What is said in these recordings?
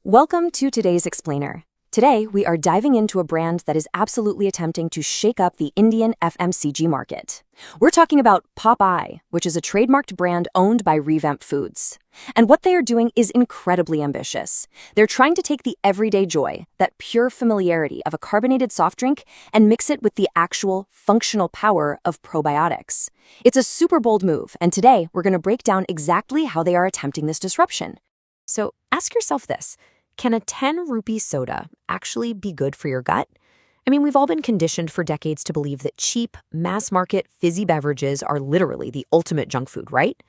Welcome to today's Explainer. Today, we are diving into a brand that is absolutely attempting to shake up the Indian FMCG market. We're talking about Pop Oye, which is a trademarked brand owned by Revamp Foods. And what they are doing is incredibly ambitious. They're trying to take the everyday joy, that pure familiarity of a carbonated soft drink, and mix it with the actual functional power of probiotics. It's a super bold move, and today we're going to break down exactly how they are attempting this disruption. So ask yourself this. Can a 10 rupee soda actually be good for your gut? I mean, we've all been conditioned for decades to believe that cheap, mass-market, fizzy beverages are literally the ultimate junk food, right?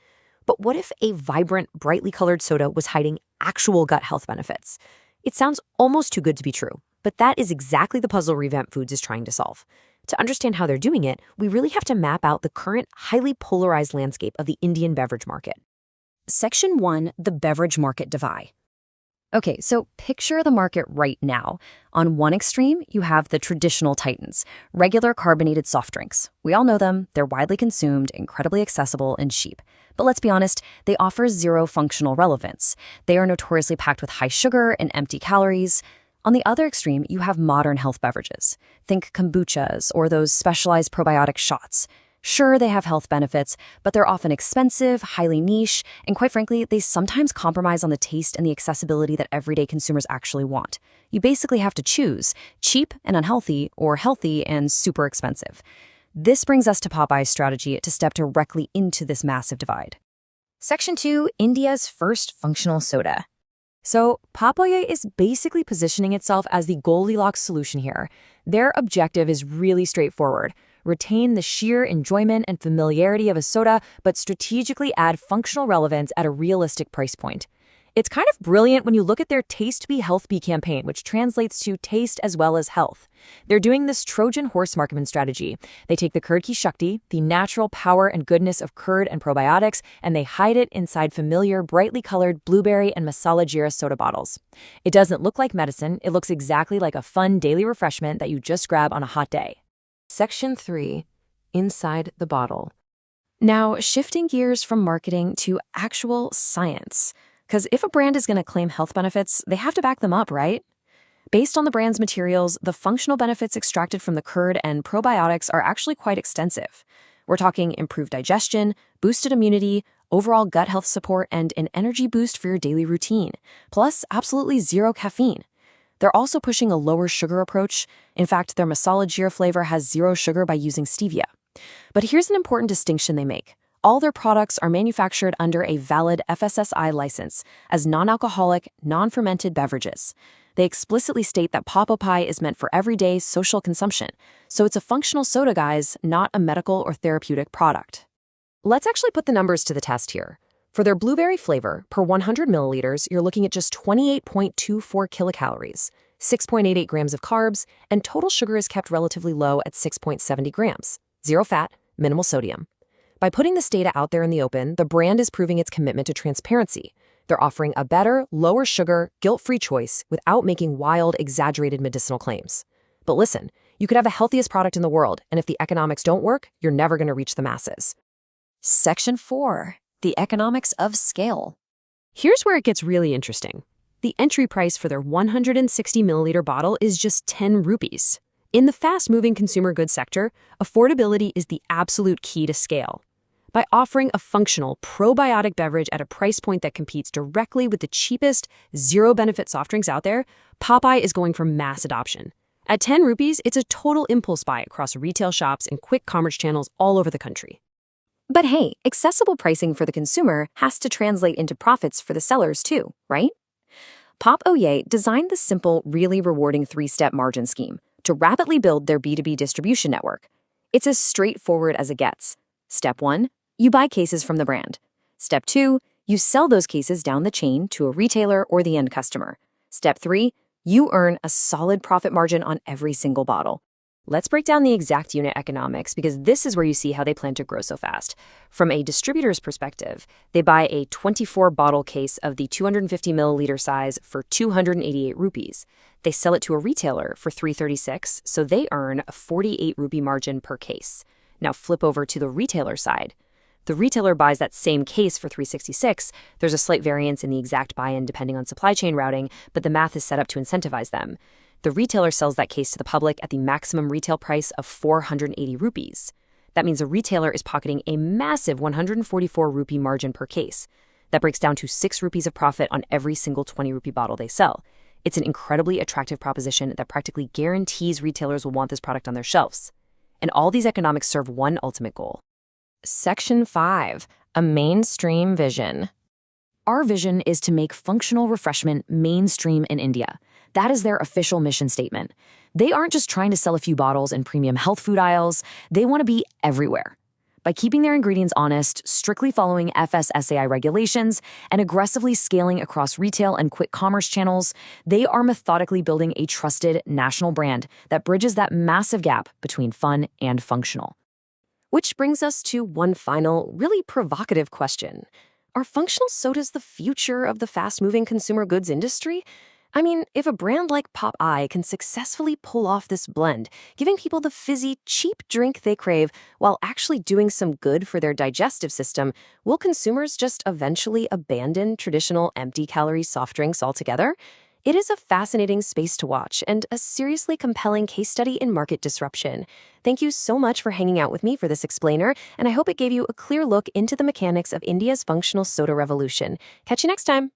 But what if a vibrant, brightly colored soda was hiding actual gut health benefits? It sounds almost too good to be true, but that is exactly the puzzle Revamp Foods is trying to solve. To understand how they're doing it, we really have to map out the current, highly polarized landscape of the Indian beverage market. Section 1, the beverage market divide. Okay, so picture the market right now. On one extreme, you have the traditional titans, regular carbonated soft drinks. We all know them, they're widely consumed, incredibly accessible, and cheap. But let's be honest, they offer zero functional relevance. They are notoriously packed with high sugar and empty calories. On the other extreme, you have modern health beverages. Think kombuchas or those specialized probiotic shots. Sure, they have health benefits, but they're often expensive, highly niche, and quite frankly, they sometimes compromise on the taste and the accessibility that everyday consumers actually want. You basically have to choose cheap and unhealthy or healthy and super expensive. This brings us to Pop Oye's strategy to step directly into this massive divide. Section 2, India's first functional soda. So, Pop Oye is basically positioning itself as the Goldilocks solution here. Their objective is really straightforward. Retain the sheer enjoyment and familiarity of a soda, but strategically add functional relevance at a realistic price point. It's kind of brilliant when you look at their Taste Be Health Be campaign, which translates to taste as well as health. They're doing this Trojan horse marketing strategy. They take the Curd Ki Shakti, the natural power and goodness of curd and probiotics, and they hide it inside familiar, brightly colored blueberry and masala jeera soda bottles. It doesn't look like medicine. It looks exactly like a fun daily refreshment that you just grab on a hot day. Section 3, Inside the Bottle. Now, shifting gears from marketing to actual science. Because if a brand is going to claim health benefits, they have to back them up, right? Based on the brand's materials, the functional benefits extracted from the curd and probiotics are actually quite extensive. We're talking improved digestion, boosted immunity, overall gut health support, and an energy boost for your daily routine. Plus, absolutely zero caffeine. They're also pushing a lower sugar approach. In fact, their masala jeera flavor has zero sugar by using stevia. But here's an important distinction they make. All their products are manufactured under a valid FSSAI license as non-alcoholic, non-fermented beverages. They explicitly state that Pop Oye is meant for everyday social consumption, so it's a functional soda, guys, not a medical or therapeutic product. Let's actually put the numbers to the test here. For their blueberry flavor, per 100 milliliters, you're looking at just 28.24 kilocalories, 6.88 grams of carbs, and total sugar is kept relatively low at 6.70 grams. Zero fat, minimal sodium. By putting this data out there in the open, the brand is proving its commitment to transparency. They're offering a better, lower sugar, guilt-free choice without making wild, exaggerated medicinal claims. But listen, you could have the healthiest product in the world, and if the economics don't work, you're never going to reach the masses. Section 4. The economics of scale. Here's where it gets really interesting. The entry price for their 160 milliliter bottle is just 10 rupees. In the fast-moving consumer goods sector, affordability is the absolute key to scale. By offering a functional, probiotic beverage at a price point that competes directly with the cheapest, zero-benefit soft drinks out there, Pop Oye is going for mass adoption. At 10 rupees, it's a total impulse buy across retail shops and quick commerce channels all over the country. But hey, accessible pricing for the consumer has to translate into profits for the sellers too, right? Pop Oye designed the simple, really rewarding three-step margin scheme to rapidly build their B2B distribution network. It's as straightforward as it gets. Step 1, you buy cases from the brand. Step 2, you sell those cases down the chain to a retailer or the end customer. Step 3, you earn a solid profit margin on every single bottle. Let's break down the exact unit economics because this is where you see how they plan to grow so fast. From a distributor's perspective, they buy a 24-bottle case of the 250 milliliter size for 288 rupees. They sell it to a retailer for 336, so they earn a 48 rupee margin per case. Now flip over to the retailer side. The retailer buys that same case for $3.66. There's a slight variance in the exact buy-in depending on supply chain routing, but the math is set up to incentivize them. The retailer sells that case to the public at the maximum retail price of 480 rupees. That means a retailer is pocketing a massive 144 rupee margin per case. That breaks down to 6 rupees of profit on every single 20 rupee bottle they sell. It's an incredibly attractive proposition that practically guarantees retailers will want this product on their shelves. And all these economics serve one ultimate goal. Section 5. A mainstream vision. Our vision is to make functional refreshment mainstream in India. That is their official mission statement. They aren't just trying to sell a few bottles in premium health food aisles. They want to be everywhere. By keeping their ingredients honest, strictly following FSSAI regulations, and aggressively scaling across retail and quick commerce channels, they are methodically building a trusted national brand that bridges that massive gap between fun and functional. Which brings us to one final, really provocative question. Are functional sodas the future of the fast-moving consumer goods industry? I mean, if a brand like Pop Oye can successfully pull off this blend, giving people the fizzy, cheap drink they crave while actually doing some good for their digestive system, will consumers just eventually abandon traditional empty-calorie soft drinks altogether? It is a fascinating space to watch and a seriously compelling case study in market disruption. Thank you so much for hanging out with me for this explainer, and I hope it gave you a clear look into the mechanics of India's functional soda revolution. Catch you next time.